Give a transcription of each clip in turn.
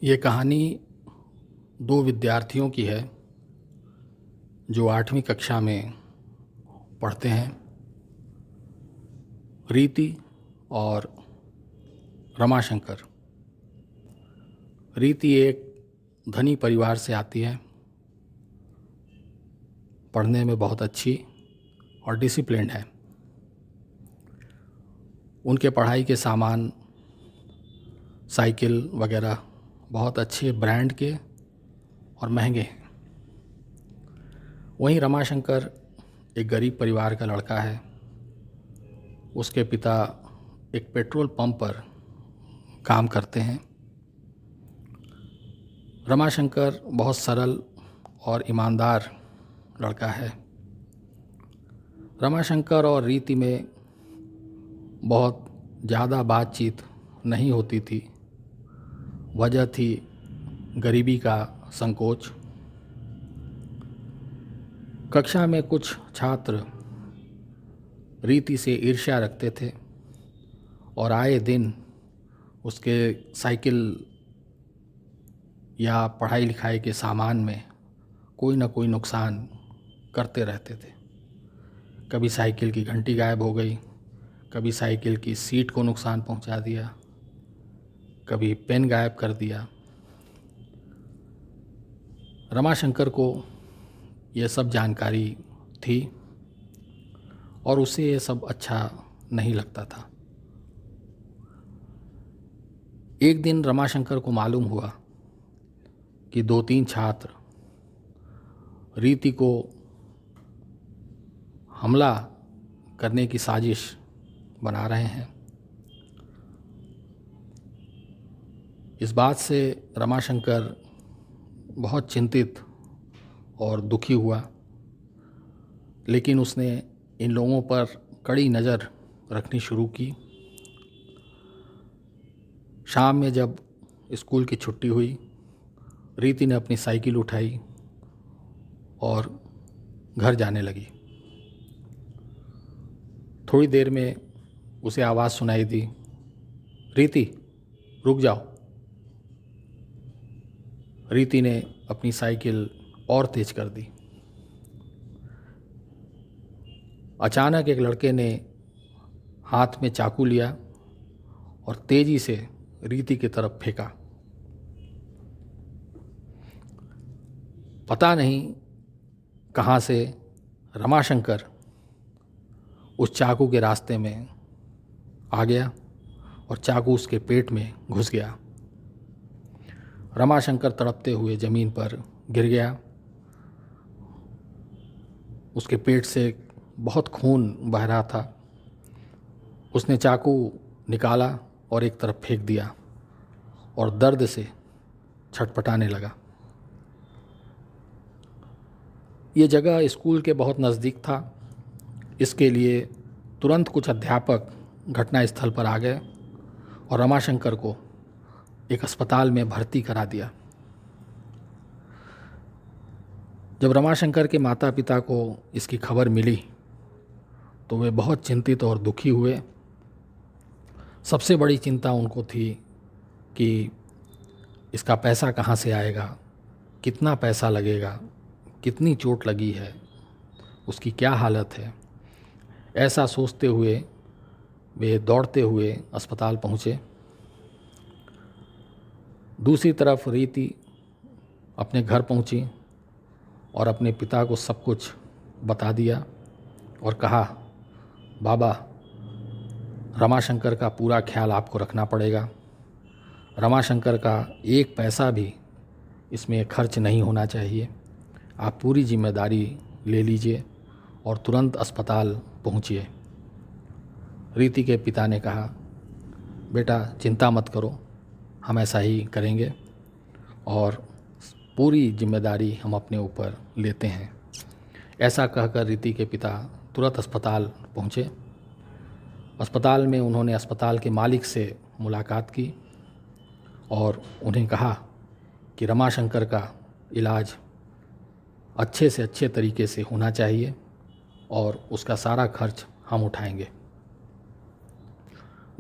ये कहानी दो विद्यार्थियों की है जो 8वीं कक्षा में पढ़ते हैं। रीति और रमाशंकर। रीति एक धनी परिवार से आती है, पढ़ने में बहुत अच्छी और डिसिप्लिन्ड है। उनके पढ़ाई के सामान, साइकिल वगैरह बहुत अच्छे ब्रांड के और महंगे हैं। वहीं रमाशंकर एक गरीब परिवार का लड़का है। उसके पिता एक पेट्रोल पंप पर काम करते हैं। रमाशंकर बहुत सरल और ईमानदार लड़का है। रमाशंकर और रीति में बहुत ज़्यादा बातचीत नहीं होती थी। वजह थी गरीबी का संकोच। कक्षा में कुछ छात्र रीति से ईर्ष्या रखते थे और आए दिन उसके साइकिल या पढ़ाई लिखाई के सामान में कोई ना कोई नुकसान करते रहते थे। कभी साइकिल की घंटी गायब हो गई, कभी साइकिल की सीट को नुकसान पहुंचा दिया, कभी पेन गायब कर दिया। रमाशंकर को यह सब जानकारी थी और उसे ये सब अच्छा नहीं लगता था। एक दिन रमाशंकर को मालूम हुआ कि 2-3 छात्र रीति को हमला करने की साजिश बना रहे हैं। इस बात से रमाशंकर बहुत चिंतित और दुखी हुआ, लेकिन उसने इन लोगों पर कड़ी नज़र रखनी शुरू की। शाम में जब स्कूल की छुट्टी हुई, रीति ने अपनी साइकिल उठाई और घर जाने लगी। थोड़ी देर में उसे आवाज़ सुनाई दी, रीति रुक जाओ। रीति ने अपनी साइकिल और तेज कर दी। अचानक एक लड़के ने हाथ में चाकू लिया और तेजी से रीति की तरफ फेंका। पता नहीं कहाँ से रमाशंकर उस चाकू के रास्ते में आ गया और चाकू उसके पेट में घुस गया। रमाशंकर तड़पते हुए ज़मीन पर गिर गया। उसके पेट से बहुत खून बह रहा था। उसने चाकू निकाला और एक तरफ फेंक दिया और दर्द से छटपटाने लगा। ये जगह स्कूल के बहुत नज़दीक था। इसके लिए तुरंत कुछ अध्यापक घटनास्थल पर आ गए और रमाशंकर को एक अस्पताल में भर्ती करा दिया। जब रमाशंकर के माता पिता को इसकी खबर मिली तो वे बहुत चिंतित और दुखी हुए। सबसे बड़ी चिंता उनको थी कि इसका पैसा कहाँ से आएगा, कितना पैसा लगेगा, कितनी चोट लगी है, उसकी क्या हालत है। ऐसा सोचते हुए वे दौड़ते हुए अस्पताल पहुँचे। दूसरी तरफ रीति अपने घर पहुँची और अपने पिता को सब कुछ बता दिया और कहा, बाबा, रमाशंकर का पूरा ख्याल आपको रखना पड़ेगा। रमाशंकर का एक पैसा भी इसमें खर्च नहीं होना चाहिए। आप पूरी जिम्मेदारी ले लीजिए और तुरंत अस्पताल पहुंचिए। रीति के पिता ने कहा, बेटा चिंता मत करो, हम ऐसा ही करेंगे और पूरी जिम्मेदारी हम अपने ऊपर लेते हैं। ऐसा कहकर रीति के पिता तुरंत अस्पताल पहुँचे। अस्पताल में उन्होंने अस्पताल के मालिक से मुलाकात की और उन्हें कहा कि रमाशंकर का इलाज अच्छे से अच्छे तरीके से होना चाहिए और उसका सारा खर्च हम उठाएंगे।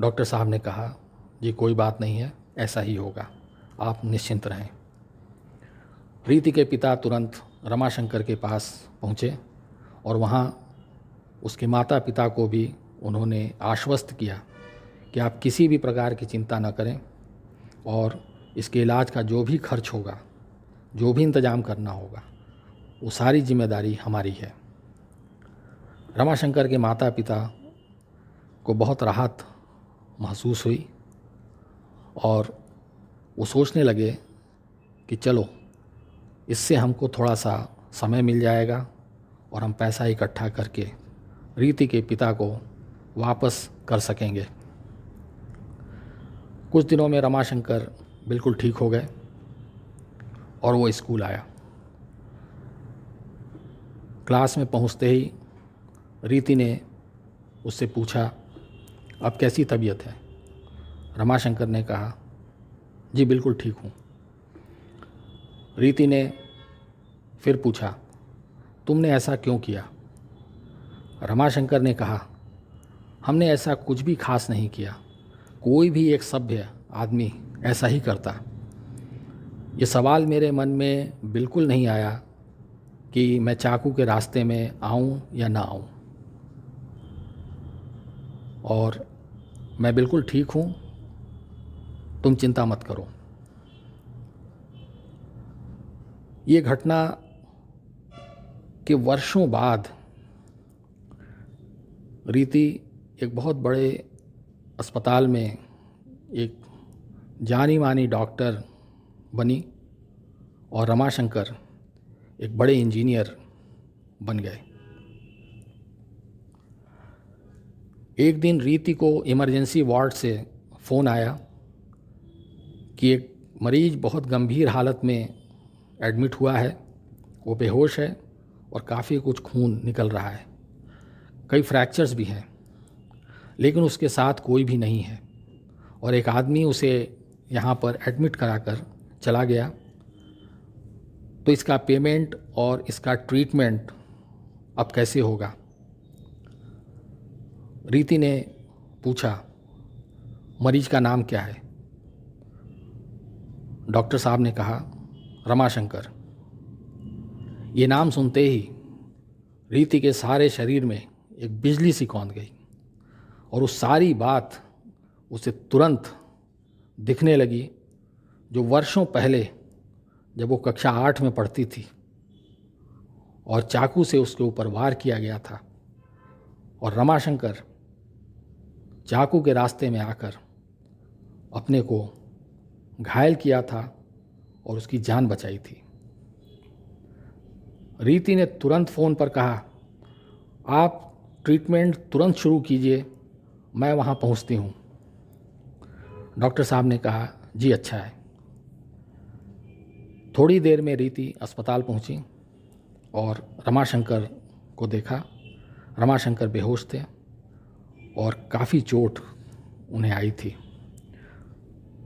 डॉक्टर साहब ने कहा, जी कोई बात नहीं है, ऐसा ही होगा, आप निश्चिंत रहें। रीति के पिता तुरंत रमाशंकर के पास पहुँचे और वहाँ उसके माता पिता को भी उन्होंने आश्वस्त किया कि आप किसी भी प्रकार की चिंता न करें और इसके इलाज का जो भी खर्च होगा, जो भी इंतज़ाम करना होगा, वो सारी जिम्मेदारी हमारी है। रमाशंकर के माता पिता को बहुत राहत महसूस हुई और वो सोचने लगे कि चलो इससे हमको थोड़ा सा समय मिल जाएगा और हम पैसा इकट्ठा करके रीति के पिता को वापस कर सकेंगे। कुछ दिनों में रमाशंकर बिल्कुल ठीक हो गए और वो स्कूल आया। क्लास में पहुंचते ही रीति ने उससे पूछा, अब कैसी तबीयत है? रमाशंकर ने कहा, जी बिल्कुल ठीक हूँ। रीति ने फिर पूछा, तुमने ऐसा क्यों किया? रमाशंकर ने कहा, हमने ऐसा कुछ भी खास नहीं किया, कोई भी एक सभ्य आदमी ऐसा ही करता। ये सवाल मेरे मन में बिल्कुल नहीं आया कि मैं चाकू के रास्ते में आऊं या ना आऊं, और मैं बिल्कुल ठीक हूं, तुम चिंता मत करो। ये घटना के वर्षों बाद रीति एक बहुत बड़े अस्पताल में एक जानी मानी डॉक्टर बनी और रमाशंकर एक बड़े इंजीनियर बन गए। एक दिन रीति को इमरजेंसी वार्ड से फ़ोन आया कि एक मरीज़ बहुत गंभीर हालत में एडमिट हुआ है, वो बेहोश है और काफ़ी कुछ खून निकल रहा है, कई फ्रैक्चर्स भी हैं, लेकिन उसके साथ कोई भी नहीं है और एक आदमी उसे यहाँ पर एडमिट कराकर चला गया। तो इसका पेमेंट और इसका ट्रीटमेंट अब कैसे होगा? रीति ने पूछा, मरीज का नाम क्या है? डॉक्टर साहब ने कहा, रमाशंकर। ये नाम सुनते ही रीति के सारे शरीर में एक बिजली सी कौंध गई और उस सारी बात उसे तुरंत दिखने लगी, जो वर्षों पहले जब वो कक्षा 8 में पढ़ती थी और चाकू से उसके ऊपर वार किया गया था और रमाशंकर चाकू के रास्ते में आकर अपने को घायल किया था और उसकी जान बचाई थी। रीति ने तुरंत फ़ोन पर कहा, आप ट्रीटमेंट तुरंत शुरू कीजिए, मैं वहाँ पहुँचती हूँ। डॉक्टर साहब ने कहा, जी अच्छा है। थोड़ी देर में रीति अस्पताल पहुँची और रमाशंकर को देखा। रमाशंकर बेहोश थे और काफ़ी चोट उन्हें आई थी।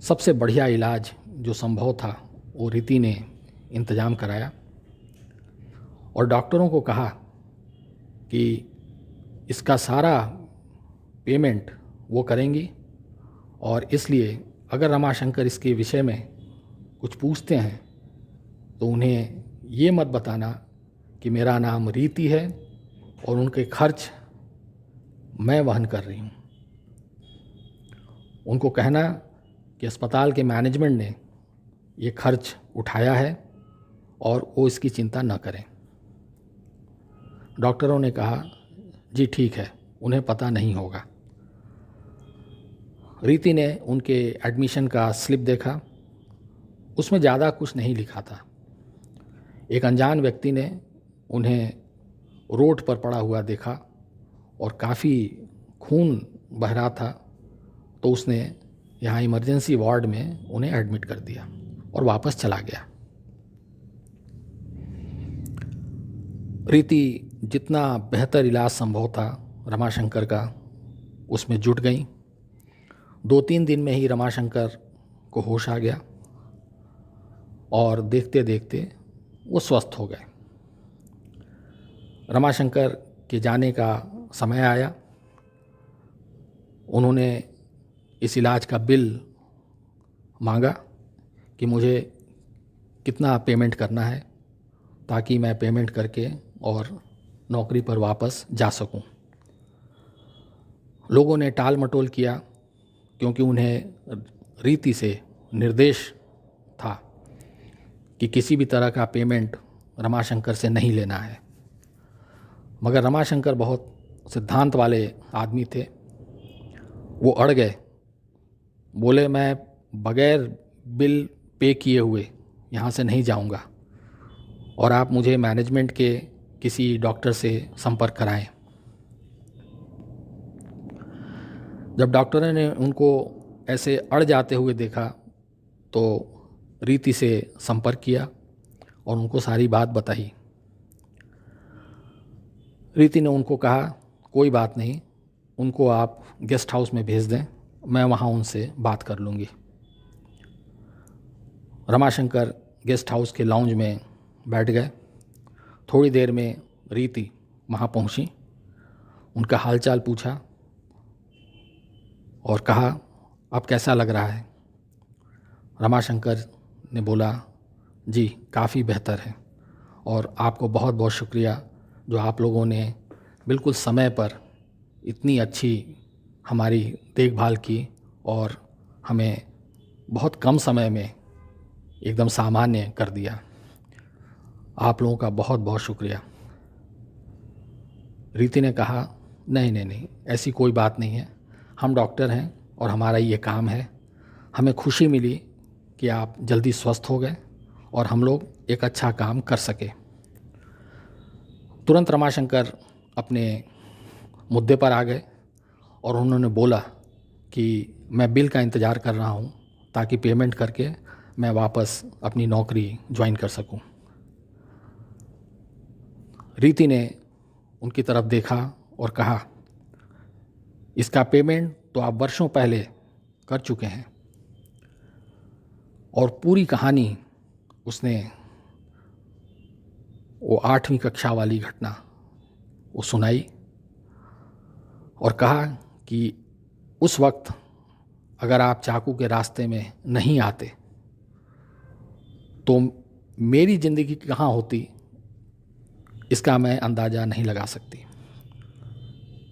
सबसे बढ़िया इलाज जो संभव था वो रीति ने इंतज़ाम कराया और डॉक्टरों को कहा कि इसका सारा पेमेंट वो करेंगी और इसलिए अगर रमाशंकर इसके विषय में कुछ पूछते हैं तो उन्हें ये मत बताना कि मेरा नाम रीति है और उनके खर्च मैं वहन कर रही हूँ। उनको कहना कि अस्पताल के मैनेजमेंट ने ये खर्च उठाया है और वो इसकी चिंता न करें। डॉक्टरों ने कहा, जी ठीक है, उन्हें पता नहीं होगा। रीति ने उनके एडमिशन का स्लिप देखा, उसमें ज़्यादा कुछ नहीं लिखा था। एक अनजान व्यक्ति ने उन्हें रोड पर पड़ा हुआ देखा और काफ़ी खून बह रहा था, तो उसने यहाँ इमरजेंसी वार्ड में उन्हें एडमिट कर दिया और वापस चला गया। रीति जितना बेहतर इलाज संभव था रमाशंकर का, उसमें जुट गई। 2-3 दिन में ही रमाशंकर को होश आ गया और देखते देखते वो स्वस्थ हो गए। रमाशंकर के जाने का समय आया। उन्होंने इस इलाज का बिल मांगा कि मुझे कितना पेमेंट करना है ताकि मैं पेमेंट करके और नौकरी पर वापस जा सकूं। लोगों ने टाल मटोल किया क्योंकि उन्हें रीति से निर्देश था कि किसी भी तरह का पेमेंट रमाशंकर से नहीं लेना है। मगर रमाशंकर बहुत सिद्धांत वाले आदमी थे। वो अड़ गए, बोले मैं बगैर बिल पे किए हुए यहाँ से नहीं जाऊँगा और आप मुझे मैनेजमेंट के किसी डॉक्टर से संपर्क कराएं। जब डॉक्टर ने उनको ऐसे अड़ जाते हुए देखा तो रीति से संपर्क किया और उनको सारी बात बताई। रीति ने उनको कहा कोई बात नहीं, उनको आप गेस्ट हाउस में भेज दें, मैं वहाँ उनसे बात कर लूँगी। रमाशंकर गेस्ट हाउस के लाउंज में बैठ गए। थोड़ी देर में रीति वहाँ पहुँची, उनका हालचाल पूछा और कहा अब कैसा लग रहा है। रमाशंकर ने बोला जी काफ़ी बेहतर है और आपको बहुत बहुत शुक्रिया जो आप लोगों ने बिल्कुल समय पर इतनी अच्छी हमारी देखभाल की और हमें बहुत कम समय में एकदम सामान्य कर दिया। आप लोगों का बहुत बहुत शुक्रिया। रीति ने कहा नहीं नहीं नहीं, ऐसी कोई बात नहीं है, हम डॉक्टर हैं और हमारा ये काम है। हमें खुशी मिली कि आप जल्दी स्वस्थ हो गए और हम लोग एक अच्छा काम कर सके। तुरंत रमाशंकर अपने मुद्दे पर आ गए और उन्होंने बोला कि मैं बिल का इंतज़ार कर रहा हूँ ताकि पेमेंट करके मैं वापस अपनी नौकरी ज्वाइन कर सकूं। रीति ने उनकी तरफ देखा और कहा इसका पेमेंट तो आप वर्षों पहले कर चुके हैं। और पूरी कहानी उसने वो 8वीं कक्षा वाली घटना वो सुनाई और कहा कि उस वक्त अगर आप चाकू के रास्ते में नहीं आते तो मेरी ज़िंदगी कहाँ होती इसका मैं अंदाज़ा नहीं लगा सकती।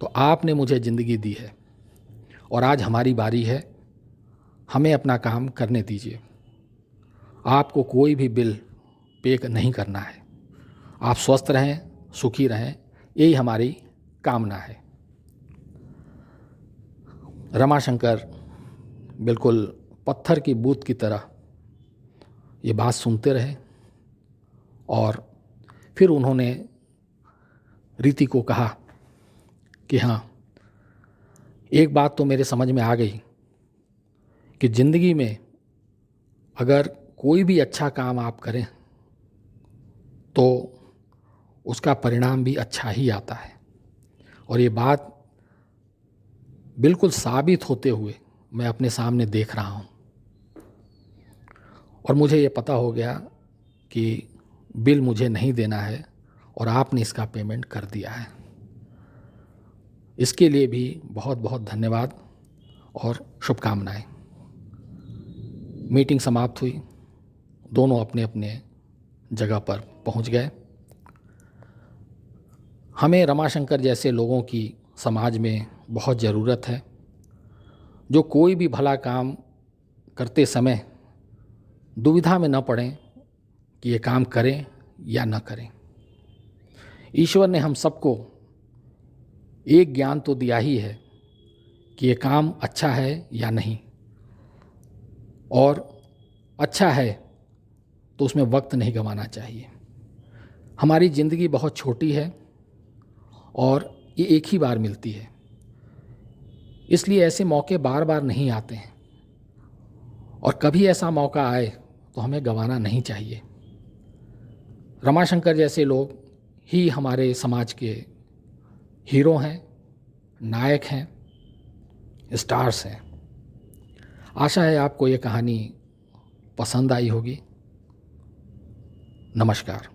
तो आपने मुझे ज़िंदगी दी है और आज हमारी बारी है, हमें अपना काम करने दीजिए। आपको कोई भी बिल पे नहीं करना है। आप स्वस्थ रहें, सुखी रहें, यही हमारी कामना है। रमाशंकर बिल्कुल पत्थर की बूंद की तरह ये बात सुनते रहे और फिर उन्होंने रीति को कहा कि हाँ, एक बात तो मेरे समझ में आ गई कि ज़िंदगी में अगर कोई भी अच्छा काम आप करें तो उसका परिणाम भी अच्छा ही आता है। और ये बात बिल्कुल साबित होते हुए मैं अपने सामने देख रहा हूँ और मुझे ये पता हो गया कि बिल मुझे नहीं देना है और आपने इसका पेमेंट कर दिया है। इसके लिए भी बहुत बहुत धन्यवाद और शुभकामनाएं। मीटिंग समाप्त हुई, दोनों अपने अपने जगह पर पहुंच गए। हमें रमाशंकर जैसे लोगों की समाज में बहुत ज़रूरत है जो कोई भी भला काम करते समय दुविधा में न पड़ें कि ये काम करें या न करें। ईश्वर ने हम सबको एक ज्ञान तो दिया ही है कि ये काम अच्छा है या नहीं, और अच्छा है तो उसमें वक्त नहीं गंवाना चाहिए। हमारी ज़िंदगी बहुत छोटी है और ये एक ही बार मिलती है, इसलिए ऐसे मौके बार बार नहीं आते हैं और कभी ऐसा मौका आए तो हमें गंवाना नहीं चाहिए। रमाशंकर जैसे लोग ही हमारे समाज के हीरो हैं, नायक हैं, स्टार्स हैं। आशा है आपको ये कहानी पसंद आई होगी। नमस्कार।